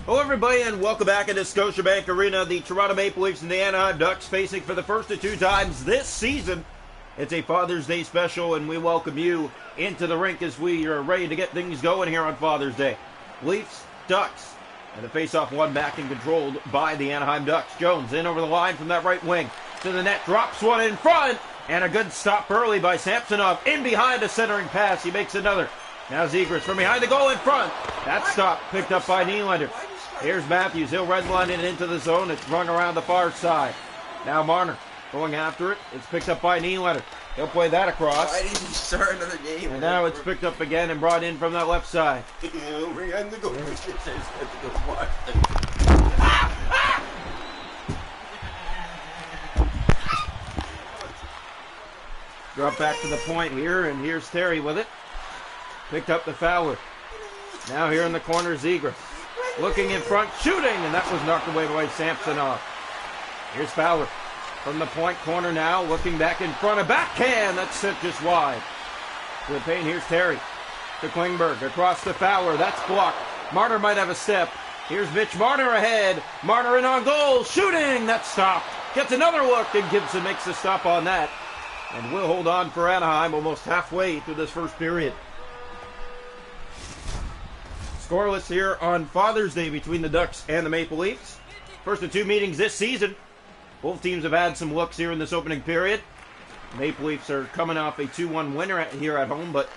Hello everybody and welcome back into Scotiabank Arena. The Toronto Maple Leafs and the Anaheim Ducks facing for the first of two times this season. It's a Father's Day special and we welcome you into the rink as we are ready to get things going here on Father's Day. Leafs, Ducks, and the face-off won back and controlled by the Anaheim Ducks. Jones in over the line from that right wing to the net, drops one in front, and a good stop early by Samsonov. In behind a centering pass, he makes another. Now Zegras from behind the goal in front. That stop picked up by Nylander. Here's Matthews. He'll redline it into the zone. It's rung around the far side. Now Marner going after it. It's picked up by Nylander. He'll play that across. Why didn't you start another game? And now it's picked up again and brought in from that left side. Behind the goal. Drop back to the point here, and here's Terry with it. Picked up the Fowler. Now here in the corner, Zegras. Looking in front, shooting, and that was knocked away by Samsonov. Here's Fowler from the point corner now, looking back in front, a backhand, that's sent just wide. To the paint, here's Terry. To Klingberg, across to Fowler, that's blocked. Marner might have a step. Here's Mitch Marner ahead. Marner in on goal, shooting, that's stopped. Gets another look, and Gibson makes the stop on that. And we'll hold on for Anaheim almost halfway through this first period. Scoreless here on Father's Day between the Ducks and the Maple Leafs. First of two meetings this season. Both teams have had some looks here in this opening period. The Maple Leafs are coming off a 2-1 winner here at home, but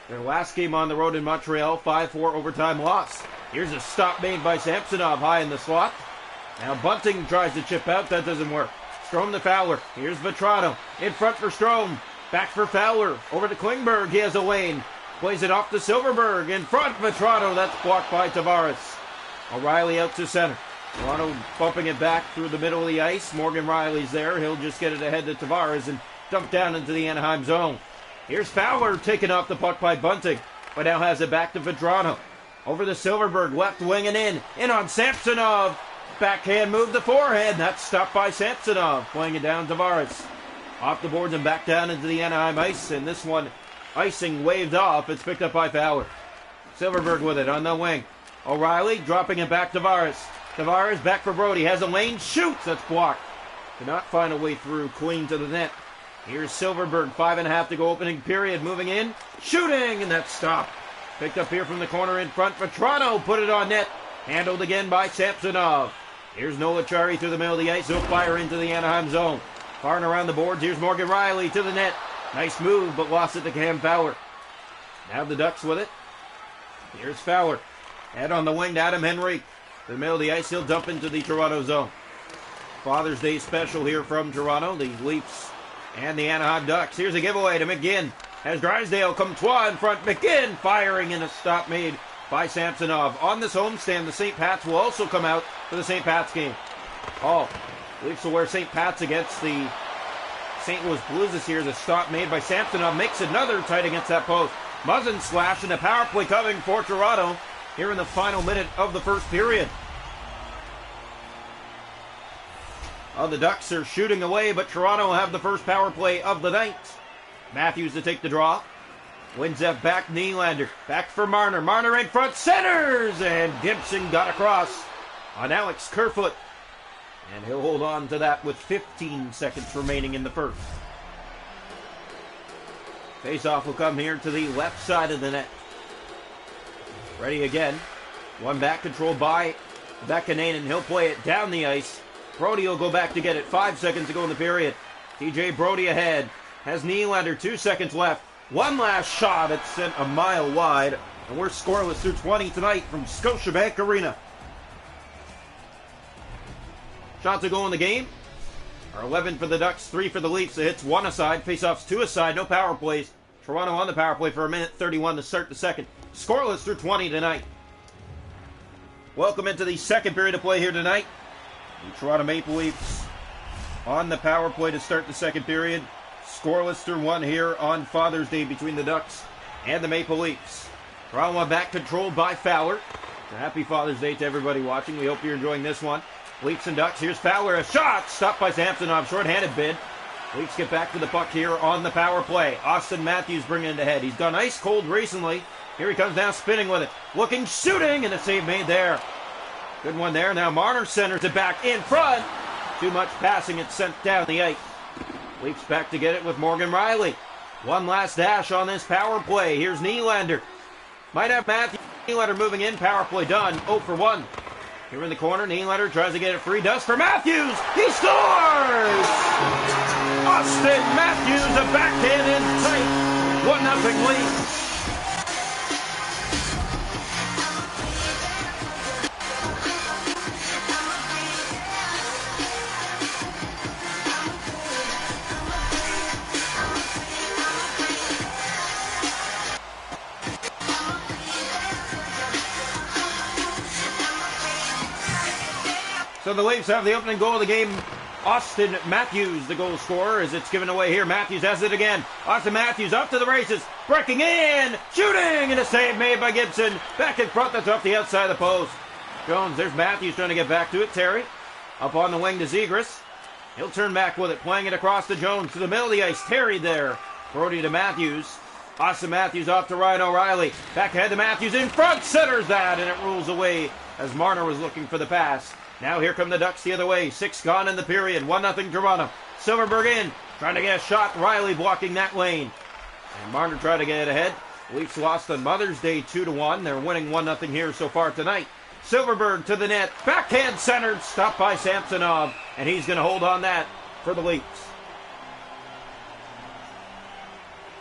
their last game on the road in Montreal, 5-4 overtime loss. Here's a stop made by Samsonov high in the slot. Now Bunting tries to chip out, that doesn't work. Strome to Fowler. Here's Vetrano. In front for Strome. Back for Fowler. Over to Klingberg. He has a lane. Plays it off to Silverberg. In front, Vetrano. That's blocked by Tavares. O'Reilly out to center. Toronto bumping it back through the middle of the ice. Morgan Riley's there. He'll just get it ahead to Tavares and dump down into the Anaheim zone. Here's Fowler taking off the puck by Bunting, but now has it back to Vetrano. Over to Silverberg. Left wing and in. In on Samsonov. Backhand move to forehand. That's stopped by Samsonov. Playing it down Tavares. Off the boards and back down into the Anaheim ice. And this one, icing waved off. It's picked up by Fowler. Silverberg with it on the wing. O'Reilly dropping it back to Tavares. Tavares back for Brody. Has a lane. Shoots. That's blocked. Cannot find a way through. Clean to the net. Here's Silverberg. 5.5 to go opening period. Moving in. Shooting. And that's stopped. Picked up here from the corner in front. Vetrano put it on net. Handled again by Samsonov. Here's Noah Chari through the middle of the ice. He'll fire into the Anaheim zone. Firing around the boards. Here's Morgan Riley to the net. Nice move, but lost it to Cam Fowler. Now the Ducks with it. Here's Fowler. Head on the wing to Adam Henrique. To the middle of the ice. He'll dump into the Toronto zone. Father's Day special here from Toronto. The Leafs and the Anaheim Ducks. Here's a giveaway to McGinn. As Drysdale Comtois in front. McGinn firing and a stop made by Samsonov. On this homestand, the St. Pats will also come out for the St. Pats game. Leafs will wear St. Pats against the St. Louis Blues this year. The stop made by Samsonov makes another tight against that post. Muzzin slash and a power play coming for Toronto here in the final minute of the first period. The Ducks are shooting away, but Toronto will have the first power play of the night. Matthews to take the draw. Wins that back, Nylander. Back for Marner. Marner in front, centers! And Gibson got across on Alex Kerfoot. And he'll hold on to that with 15 seconds remaining in the first. Face-off will come here to the left side of the net. Ready again. One back controlled by Bekanainen. He'll play it down the ice. Brody will go back to get it. 5 seconds to go in the period. TJ Brody ahead. Has Nylander 2 seconds left. One last shot. It's sent a mile wide. And we're scoreless through 20 tonight from Scotiabank Arena. Shots to go in the game are 11 for the Ducks, 3 for the Leafs. The hits 1 aside, faceoffs 2 aside, no power plays. Toronto on the power play for 1:31 to start the second. Scoreless through 20 tonight. Welcome into the second period of play here tonight. The Toronto Maple Leafs on the power play to start the second period. Scoreless through 1 here on Father's Day between the Ducks and the Maple Leafs. Toronto on back controlled by Fowler. So happy Father's Day to everybody watching. We hope you're enjoying this one. Leafs and Ducks. Here's Fowler. A shot. Stopped by Samsonov. Short-handed bid. Leafs get back to the puck here on the power play. Austin Matthews bringing it ahead. He's gone ice cold recently. Here he comes down spinning with it. Looking, shooting, and a save made there. Good one there. Now Marner centers it back in front. Too much passing. It's sent down the ice. Leafs back to get it with Morgan Riley. One last dash on this power play. Here's Nylander. Might have Matthew Nylander moving in. Power play done. 0 for 1. Here in the corner, Nylander tries to get it free. Does for Matthews. He scores! Austin Matthews, a backhand in tight. 1-0 lead. So the Leafs have the opening goal of the game. Austin Matthews, the goal scorer, as it's given away here. Matthews has it again. Austin Matthews up to the races. Breaking in. Shooting. And a save made by Gibson. Back in front. That's off the outside of the post. Jones. There's Matthews trying to get back to it. Terry up on the wing to Zegras. He'll turn back with it. Playing it across to Jones. To the middle of the ice. Terry there. Brody to Matthews. Austin Matthews off to Ryan O'Reilly. Back ahead to Matthews. In front. Centers that. And it rolls away as Marner was looking for the pass. Now here come the Ducks the other way. 6 gone in the period. 1-0 Toronto. Silverberg in. Trying to get a shot. Riley blocking that lane. And Marner trying to get it ahead. Leafs lost on Mother's Day 2-1. They're winning 1-0 here so far tonight. Silverberg to the net. Backhand centered. Stopped by Samsonov. And he's going to hold on that for the Leafs.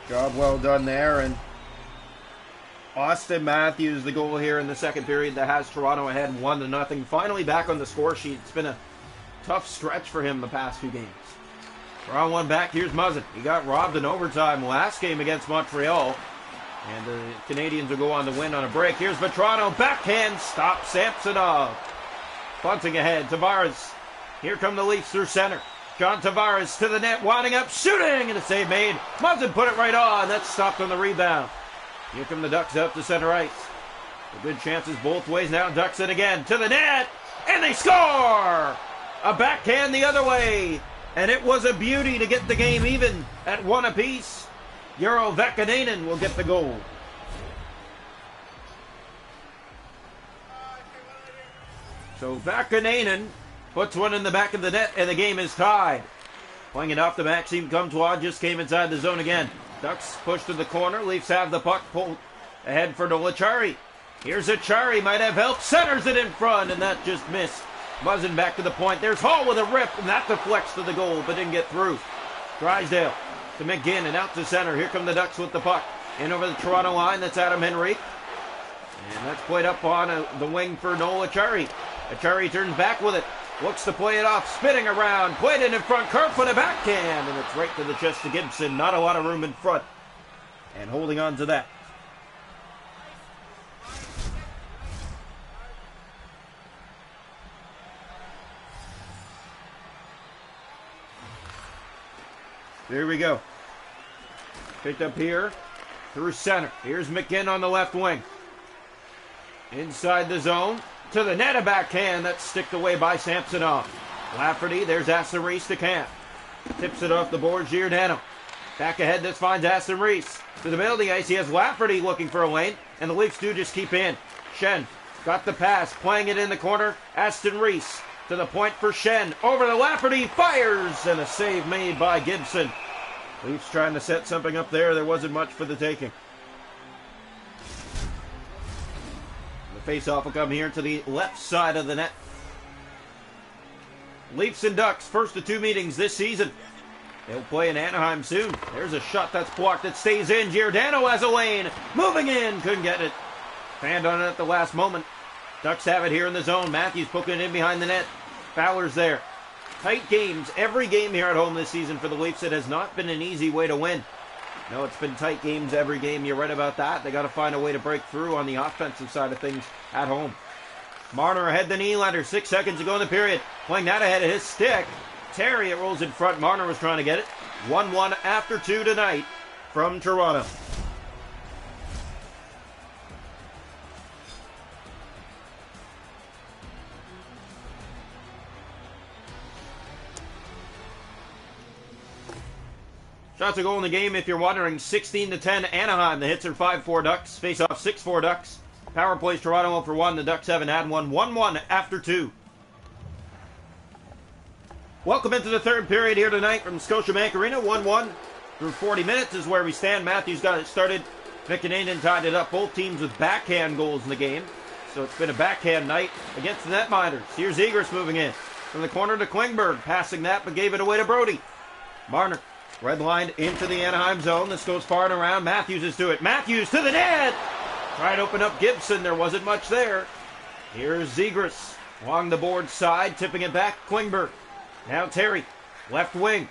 Job well done there. And Austin Matthews, the goal here in the second period that has Toronto ahead 1-0. Finally back on the score sheet. It's been a tough stretch for him the past few games. Round one back. Here's Muzzin. He got robbed in overtime last game against Montreal. And the Canadians will go on to win on a break. Here's Vetrano. Backhand stop. Samsonov. Bunting ahead. Tavares. Here come the Leafs through center. John Tavares to the net. Winding up. Shooting. And a save made. Muzzin put it right on. That's stopped on the rebound. Here come the Ducks up to center ice. The good chances both ways now. Ducks in again to the net. And they score! A backhand the other way. And it was a beauty to get the game even at 1 apiece. Euro Vakanainen will get the goal. So Vakanainen puts one in the back of the net and the game is tied. Playing it off to Maxime Comtois. Just came inside the zone again. Ducks push to the corner. Leafs have the puck pulled ahead for Nolachari. Here's Achari. Might have help. Centers it in front, and that just missed. Muzzin back to the point. There's Hall with a rip, and that deflects to the goal, but didn't get through. Drysdale to McGinn and out to center. Here come the Ducks with the puck. In over the Toronto line. That's Adam Henrique. And that's played up on the wing for Nolachari. Achari turns back with it. Looks to play it off, spinning around, played it in front, Kerfoot a backhand, and it's right to the chest of Gibson. Not a lot of room in front, and holding on to that. There we go. Picked up here, through center. Here's McGinn on the left wing. Inside the zone. To the net, a backhand. That's sticked away by Samsonov. Lafferty, there's Aston Reese to Camp. Tips it off the board, Giordano. Back ahead, this finds Aston Reese. To the middle of the ice, he has Lafferty looking for a lane, and the Leafs do just keep in. Shen got the pass, playing it in the corner. Aston Reese to the point for Shen. Over to Lafferty, fires, and a save made by Gibson. Leafs trying to set something up there. There wasn't much for the taking. Face-off will come here to the left side of the net. Leafs and Ducks, first of 2 meetings this season. They'll play in Anaheim soon. There's a shot that's blocked. It stays in. Giordano has a lane. Moving in. Couldn't get it. Fanned on it at the last moment. Ducks have it here in the zone. Matthews poking it in behind the net. Fowler's there. Tight games. Every game here at home this season for the Leafs. It has not been an easy way to win. No, it's been tight games every game. You're right about that. They got to find a way to break through on the offensive side of things at home. Marner ahead to Nylander. 6 seconds to go in the period. Playing that ahead of his stick. Terry, it rolls in front. Marner was trying to get it. 1-1 after 2 tonight from Toronto. Shots a goal in the game, if you're wondering, 16-10 Anaheim. The hits are 5-4 Ducks. Face off 6-4 Ducks. Power plays Toronto 0 for 1. The Ducks haven't had one. 1-1 after 2. Welcome into the third period here tonight from Scotiabank Arena. 1-1 through 40 minutes is where we stand. Matthews got it started. McKinnon tied it up. Both teams with backhand goals in the game. So it's been a backhand night against the netminders. Here's Zegras moving in. From the corner to Klingberg. Passing that, but gave it away to Brody. Marner, red lined into the Anaheim zone. This goes far and around. Matthews is to it. Matthews to the net! Tried to open up Gibson. There wasn't much there. Here's Zegras along the board side, tipping it back. Klingberg. Now Terry, left wing,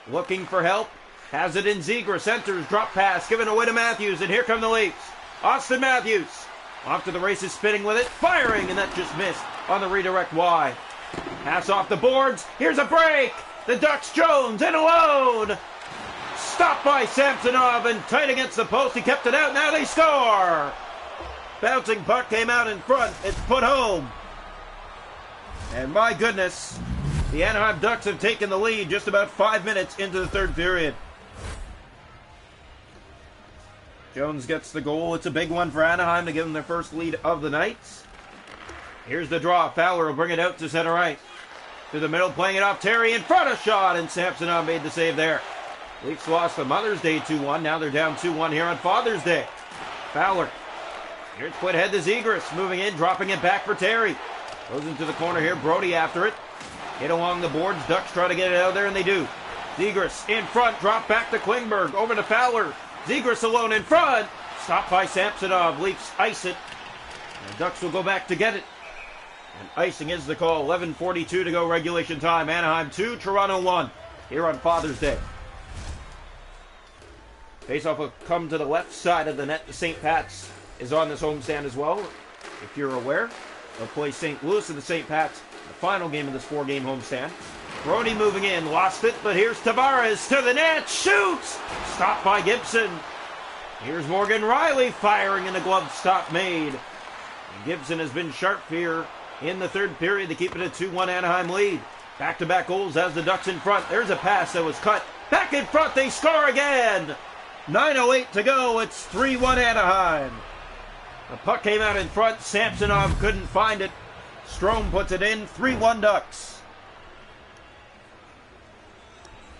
looking for help. Has it in Zegras. Enters, drop pass, given away to Matthews. And here come the Leafs. Austin Matthews. Off to the races, spinning with it. Firing, and that just missed on the redirect wide. Pass off the boards. Here's a break. The Ducks, Jones, in alone. Stopped by Samsonov and tight against the post. He kept it out. Now they score. Bouncing puck came out in front. It's put home. And my goodness, the Anaheim Ducks have taken the lead just about 5 minutes into the third period. Jones gets the goal. It's a big one for Anaheim to give them their first lead of the night. Here's the draw. Fowler will bring it out to center right. To the middle, playing it off Terry in front of shot, and Samsonov made the save there. Leafs lost on Mother's Day 2-1. Now they're down 2-1 here on Father's Day. Fowler. Here's split head to Zegras. Moving in, dropping it back for Terry. Goes into the corner here. Brody after it. Hit along the boards. Ducks try to get it out of there, and they do. Zegras in front. Drop back to Klingberg. Over to Fowler. Zegras alone in front. Stopped by Samsonov. Leafs ice it. And the Ducks will go back to get it. And icing is the call. 11:42 to go regulation time. Anaheim 2, Toronto 1 here on Father's Day. Faceoff will come to the left side of the net. The St. Pat's is on this homestand as well. If you're aware, they'll play St. Louis and the St. Pat's, the final game of this 4-game homestand. Brody moving in, lost it, but here's Tavares to the net, shoots! Stopped by Gibson. Here's Morgan Riley firing, and a glove stop made. And Gibson has been sharp here in the third period to keep it a 2-1 Anaheim lead. Back-to-back goals as the Ducks in front. There's a pass that was cut. Back in front, they score again! 9:08 to go, it's 3-1 Anaheim. The puck came out in front. Samsonov couldn't find it. Strome puts it in. 3-1 Ducks.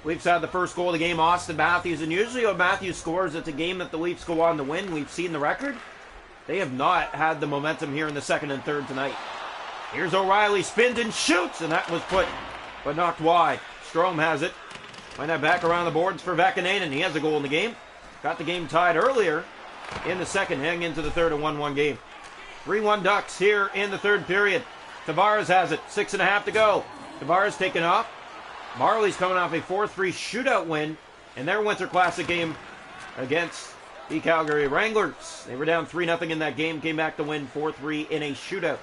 Leafs had the first goal of the game, Austin Matthews. And usually when Matthews scores, it's a game that the Leafs go on to win. We've seen the record. They have not had the momentum here in the second and third tonight. Here's O'Reilly, spins and shoots. And that was put, but knocked wide. Strome has it. Find that back around the boards for Vakanainen. He has a goal in the game. Got the game tied earlier in the second, heading into the third, a 1-1 game. 3-1 Ducks here in the third period. Tavares has it, 6.5 to go. Tavares taken off. Marley's coming off a 4-3 shootout win in their Winter Classic game against the Calgary Wranglers. They were down 3-0 in that game, came back to win 4-3 in a shootout.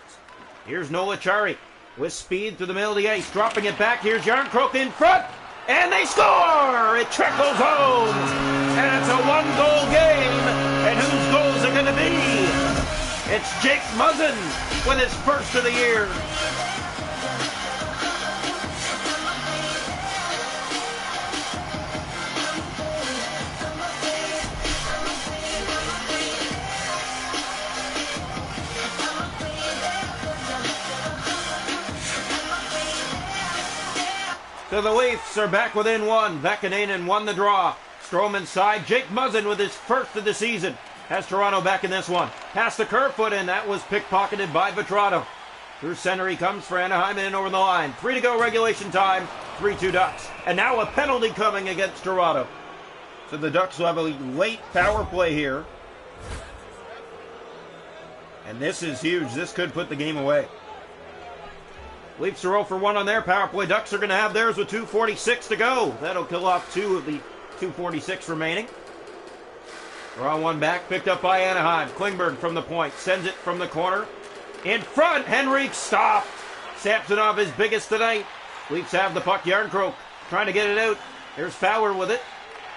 Here's Nola Chari with speed through the middle of the ice, dropping it back. Here's Jarnkrok in front, and they score! It trickles home, and it's a 1-goal game. And whose goal is it going to be? It's Jake Muzzin with his first of the year. So the Leafs are back within one. Vakanainen won the draw. Strome inside. Jake Muzzin with his first of the season has Toronto back in this one. Past the Kerfoot, and that was pickpocketed by Vetrano. Through center he comes for Anaheim and in over the line. 3 to go regulation time. 3-2 Ducks. And now a penalty coming against Toronto. So the Ducks will have a late power play here. And this is huge. This could put the game away. Leafs are 0 for 1 on their power play. Ducks are going to have theirs with 2:46 to go. That'll kill off 2 of the 2:46 remaining. Draw one back, picked up by Anaheim. Klingberg from the point, sends it from the corner. In front, Henrique stopped. Samsonov is biggest tonight. Leafs have the puck. Jarnkrok trying to get it out. There's Fowler with it.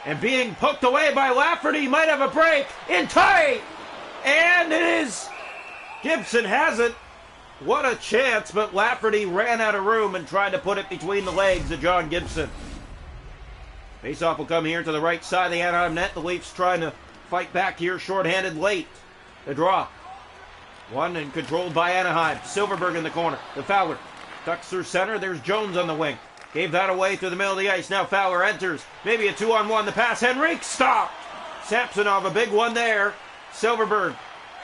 And being poked away by Lafferty. Might have a break. In tight. And it is. Gibson has it. What a chance, but Lafferty ran out of room and tried to put it between the legs of John Gibson. Faceoff will come here to the right side of the Anaheim net. The Leafs trying to fight back here, shorthanded late. The draw. One and controlled by Anaheim. Silverberg in the corner. The Fowler. Ducks through center. There's Jones on the wing. Gave that away to the middle of the ice. Now Fowler enters. Maybe a 2-on-1. The pass. Henrique stopped. Samsonov, a big one there. Silverberg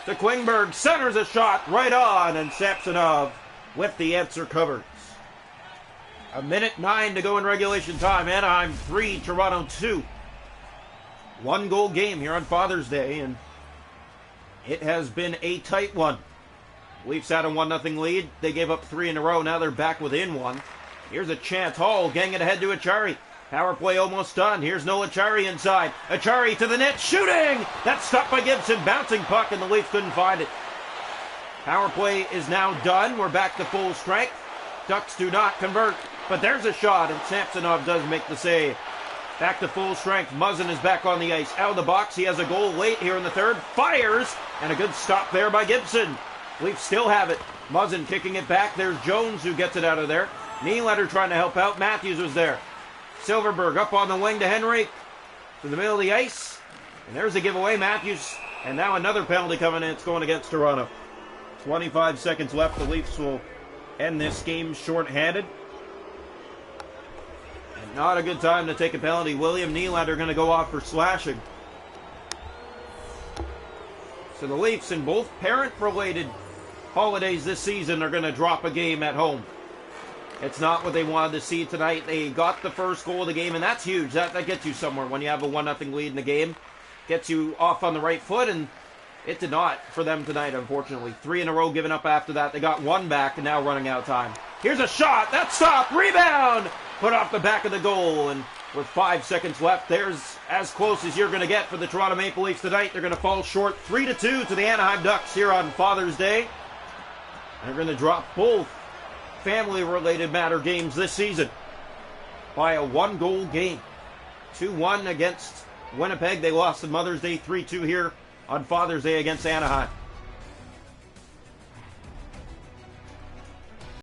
to Klingberg. Centers a shot right on. And Samsonov with the answer covers. 1:09 to go in regulation time. Anaheim 3, Toronto 2. 1-goal game here on Father's Day, and it has been a tight one. Leafs had a 1-0 lead. They gave up 3 in a row. Now they're back within 1. Here's a chance. Hall getting it ahead to Achari. Power play almost done. Here's Noah Achari inside. Achari to the net. Shooting! That's stopped by Gibson. Bouncing puck, and the Leafs couldn't find it. Power play is now done. We're back to full strength. Ducks do not convert. But there's a shot, and Samsonov does make the save. Back to full strength. Muzzin is back on the ice. Out of the box. He has a goal late here in the third. Fires! And a good stop there by Gibson. Leafs still have it. Muzzin kicking it back. There's Jones who gets it out of there. Nylander trying to help out. Matthews was there. Silverberg up on the wing to Henrique. To the middle of the ice. And there's a giveaway. Matthews. And now another penalty coming in. It's going against Toronto. 25 seconds left. The Leafs will end this game shorthanded. And not a good time to take a penalty. William Nylander going to go off for slashing. So the Leafs, in both parent-related holidays this season, are going to drop a game at home. It's not what they wanted to see tonight. They got the first goal of the game, and that's huge. That gets you somewhere when you have a 1-0 lead in the game. Gets you off on the right foot, and it did not for them tonight, unfortunately. 3 in a row given up after that. They got 1 back, and now running out of time. Here's a shot. That's stopped. Rebound! Put off the back of the goal, and with 5 seconds left, there's as close as you're going to get for the Toronto Maple Leafs tonight. They're going to fall short 3-2 to the Anaheim Ducks here on Father's Day. They're going to drop both family-related matter games this season by a 1-goal game. 2-1 against Winnipeg. They lost on Mother's Day. 3-2 here on Father's Day against Anaheim.